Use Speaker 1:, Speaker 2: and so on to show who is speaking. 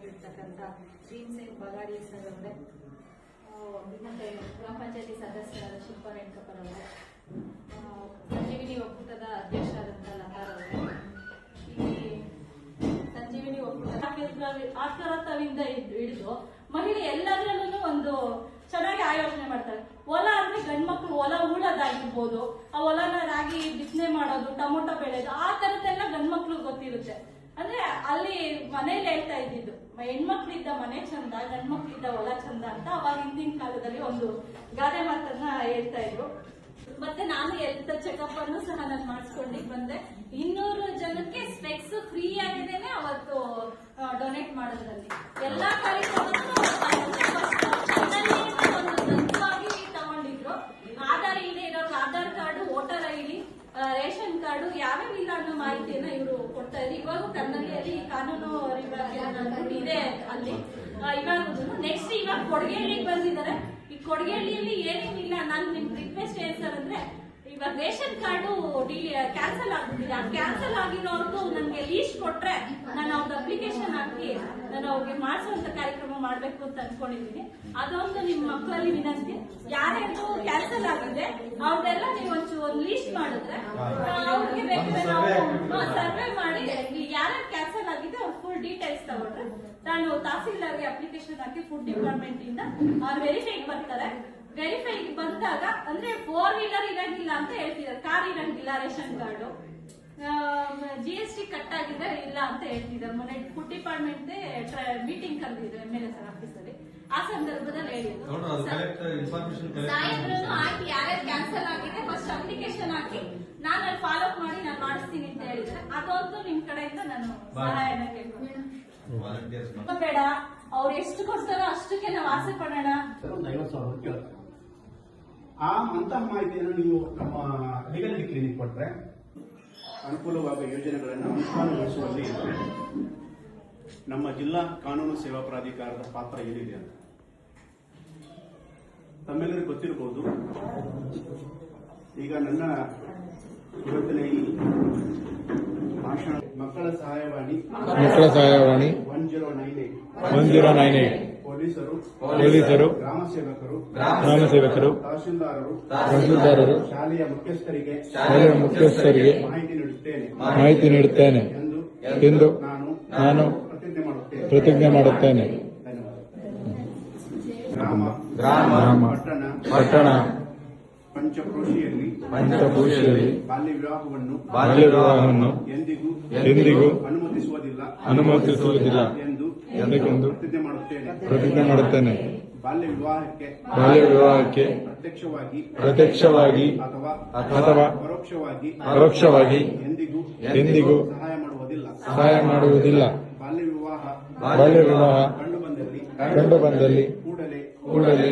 Speaker 1: ಆಗಿರ್ತಕ್ಕಂಥ ಭೀಮಸೇನ್ ಬಗಾಡಿ ಸರ್ ಅವರೇ, ಮತ್ತೆ ಗ್ರಾಮ ಪಂಚಾಯತಿ ಸದಸ್ಯರಾದ ಶಿಲ್ಪಾ ರೇಣುಕಪ್ಪರ್ ಅವರೇ, ಸಂಜೀವಿನಿ ಒಕ್ಕೂಟದ ಅಧ್ಯಕ್ಷರಾದಂಥ ಲತಾರವರೇ, ಈ ಸಂಜೀವಿನಿ ಒಕ್ಕೂಟದ ಆಕರತವಿಂದ ಹಿಡಿದು ಮಹಿಳೆ ಎಲ್ಲದರಲ್ಲೂ ಒಂದು ಚೆನ್ನಾಗಿ ಆಯೋಜನೆ ಮಾಡ್ತಾರೆ. ಹೊಲ ಅಂದ್ರೆ ಗಂಡ್ಮಕ್ಳು ಹೊಲ ಉಳೋದಾಗಿರ್ಬೋದು, ಆ ಹೊಲನ ರಾಗಿ ಬಿತ್ತನೆ ಮಾಡೋದು, ಟೊಮೊಟೊ ಬೆಳೆದು, ಆ ತರದ್ದೆಲ್ಲ ಗಂಡ್ಮಕ್ಳು ಗೊತ್ತಿರುತ್ತೆ. ಅಂದ್ರೆ ಅಲ್ಲಿ ಮನೇಲಿ ಹೇಳ್ತಾ ಇದ್ದಿದ್ದು ಹೆಣ್ಮಕ್ಳಿದ್ದ ಮನೆ ಚಂದ, ಗಂಡ್ಮಕ್ಳಿದ್ದ ಹೊಲ ಚಂದ ಅಂತ ಅವಾಗ ಹಿಂದಿನ ಕಾಲದಲ್ಲಿ ಒಂದು ಗಾದೆ ಮಾತನ್ನ ಹೇಳ್ತಾ ಇದ್ರು. ಮತ್ತೆ ನಾನು ಹೆಲ್ತ್ ಚೆಕಪ್ ಅನ್ನು ಸಹ ನಾನು ಮಾಡಿಸ್ಕೊಂಡಿಗೆ ಬಂದೆ. 200 ಜನಕ್ಕೆ ಸ್ಪೆಕ್ಸ್ ಫ್ರೀ ಆಗಿದ್ದೇನೆ ಅವತ್ತು ಡೊನೇಟ್ ಮಾಡೋದ್ರಲ್ಲಿ. ಎಲ್ಲಾ ಕಾರ್ಯಕ್ರಮಕ್ಕೂ ತಗೊಂಡಿದ್ರು. ಆಧಾರ್ ಇಲ್ಲದೆ ಇರೋರು Aadhaar card, voter ID, ration card ಯಾವ್ಯಾವ ಇಲ್ಲ ಅನ್ನೋ ಮಾಹಿತಿಯನ್ನ ಇವರು ಕೊಡ್ತಾ ಇದ್ರು. ಇವಾಗ ಕನ್ನಡಿಯಲ್ಲಿ ಕಾನೂನು ಇದೆ ಅಲ್ಲಿ ಇವಾಗ. ನೆಕ್ಸ್ಟ್ ಇವಾಗ ಕೊಡಗೇಹಳ್ಳಿಗೆ ಬಂದಿದ್ದಾರೆ. ಈ ಕೊಡಗೇಹಳ್ಳಿಯಲ್ಲಿ ಏನೇನಿಲ್ಲ, ನಾನು ನಿಮ್ ರಿಕ್ವೆಸ್ಟ್ ಏನ್ ಸರ್ ಅಂದ್ರೆ, ಇವಾಗ ರೇಷನ್ ಕಾರ್ಡು ಕ್ಯಾನ್ಸಲ್ ಆಗ್ಬಿಟ್ಟಿದೆ. ಆ ಕ್ಯಾನ್ಸಲ್ ಆಗಿರೋರ್ದು ನನ್ಗೆ ಲೀಸ್ಟ್ ಕೊಟ್ರೆ ನಾನು ಅವ್ರದ್ದು ಅಪ್ಲಿಕೇಶನ್ ಹಾಕಿ ನಾನು ಅವ್ರಿಗೆ ಮಾಡಿಸುವಂತ ಕಾರ್ಯಕ್ರಮ ಮಾಡ್ಬೇಕು ಅಂತ ಅನ್ಕೊಂಡಿದೀನಿ. ಅದೊಂದು ನಿಮ್ ಮಕ್ಕಳಲ್ಲಿ ವಿನಂತಿ. ಯಾರ್ಯಾರು ಕ್ಯಾನ್ಸಲ್ ಆಗಿದೆ ಅವ್ರದೆಲ್ಲ ನೀವು ಒಂದು ಲೀಸ್ಟ್ ಮಾಡಿದ್ರೆ ಅವ್ರಿಗೆ ಬೇಕಾದ್ರೆ ನಾವು ಸರ್ವೆ ಮಾಡಿ ಯಾರ್ಯಾರು ಕ್ಯಾನ್ಸಲ್ ಆಗಿದೆ ಅವ್ರ ಫುಲ್ ಡೀಟೇಲ್ಸ್ ತಗೊಂಡ್ರೆ ನಾನು ತಹಸೀಲ್ದಾರ್ಗೆ ಅಪ್ಲಿಕೇಶನ್ ಹಾಕಿ ಫುಡ್ ಡಿಪಾರ್ಟ್ಮೆಂಟ್ ಇಂದ ಅವ್ರು ವೆರಿಫೈಗೆ ಬರ್ತಾರೆ. ವೆರಿಫೈಗೆ ಬಂದಾಗ ಅಂದ್ರೆ 4 ವೀಲರ್ ಇರಂಗಿಲ್ಲ ಅಂತ ಹೇಳ್ತಿದ್ದಾರೆ, ಕಾರ್ ಇರಂಗಿಲ್ಲ, ರೇಷನ್ ಕಾರ್ಡು, GST ಕಟ್ ಆಗಿದೆ ಇಲ್ಲ ಅಂತ ಹೇಳ್ತಿದ್ದಾರೆ. ಮೊನ್ನೆ ಫುಡ್ ಡಿಪಾರ್ಟ್ಮೆಂಟ್ ಮೀಟಿಂಗ್ ಕರೆದಿದ್ರು MLA ಸರ್ ಆಫೀಸಲ್ಲಿ. ಆ ಸಂದರ್ಭದಲ್ಲಿ ಹೇಳಿದ್ರು ಸಾಯಂಕಾಲ ಹಾಕಿ ಯಾರ್ಯಾರು ಕ್ಯಾನ್ಸಲ್ ಆಗಿದೆ ಫಸ್ಟ್ ಅಪ್ಲಿಕೇಶನ್ ಹಾಕಿ ನಾನು ಅಲ್ಲಿ ಫಾಲೋ ಅಪ್ ಮಾಡಿ ನಾನು ಮಾಡಿಸ್ತೀನಿ ಅಂತ ಹೇಳಿದ್ರೆ ಅದೊಂದು ನಿಮ್ ಕಡೆಯಿಂದ ನಾನು ಸಹಾಯನ ಕೇಳ್ತೀನಿ. ಬೇಡ, ಅವ್ರು ಎಷ್ಟು ಕೊಡ್ತಾರೋ ಅಷ್ಟಕ್ಕೆ ನಾವು ಆಸೆ ಪಡೋಣ.
Speaker 2: ಅಂತಹ ಮಾಹಿತಿಯನ್ನು ನೀವು ನಮ್ಮ ಲೆಗಾಲಿಟಿ ಕ್ಲಿನಿಕ್ ಕೊಟ್ಟರೆ ಅನುಕೂಲವಾದ ಯೋಜನೆಗಳನ್ನು ಅನುಷ್ಠಾನಗೊಳಿಸುವಲ್ಲಿ ನಮ್ಮ ಜಿಲ್ಲಾ ಕಾನೂನು ಸೇವಾ ಪ್ರಾಧಿಕಾರದ ಪಾತ್ರ ಏನಿದೆ ಅಂತ ತಮ್ಮೆಲ್ಲರಿಗೂ ಗೊತ್ತಿರಬಹುದು. ಈಗ ನನ್ನ ಇವತ್ತಿನ ಈ ಭಾಷಣ ಮಕ್ಕಳ ಸಹಾಯವಾಣಿ 1098 ಪೊಲೀಸರು, ಗ್ರಾಮ ಸೇವಕರು, ತಹಶೀಲ್ದಾರರು, ಶಾಲೆಯ ಮುಖ್ಯಸ್ಥರಿಗೆ ಮಾಹಿತಿ ನೀಡುತ್ತೇನೆ ಎಂದು ನಾನು ಪ್ರತಿಜ್ಞೆ ಮಾಡುತ್ತೇನೆ. ಗ್ರಾಮ, ಪಟ್ಟಣ, ಪಂಚಕ್ರೋಶಿಯಲ್ಲಿ ಬಾಲ್ಯ ವಿವಾಹವನ್ನು ಎಂದಿಗೂ ಅನುಮತಿಸುವುದಿಲ್ಲ ಎಂದು ಪ್ರತಿಜ್ಞೆ ಮಾಡುತ್ತೇನೆ. ಬಾಲ್ಯ ವಿವಾಹಕ್ಕೆ ಪ್ರತ್ಯಕ್ಷವಾಗಿ ಅಥವಾ ಪರೋಕ್ಷವಾಗಿ ಎಂದಿಗೂ ಸಹಾಯ ಮಾಡುವುದಿಲ್ಲ. ಬಾಲ್ಯ ವಿವಾಹ ಕಂಡು ಬಂದಲ್ಲಿ ಕೂಡಲೇ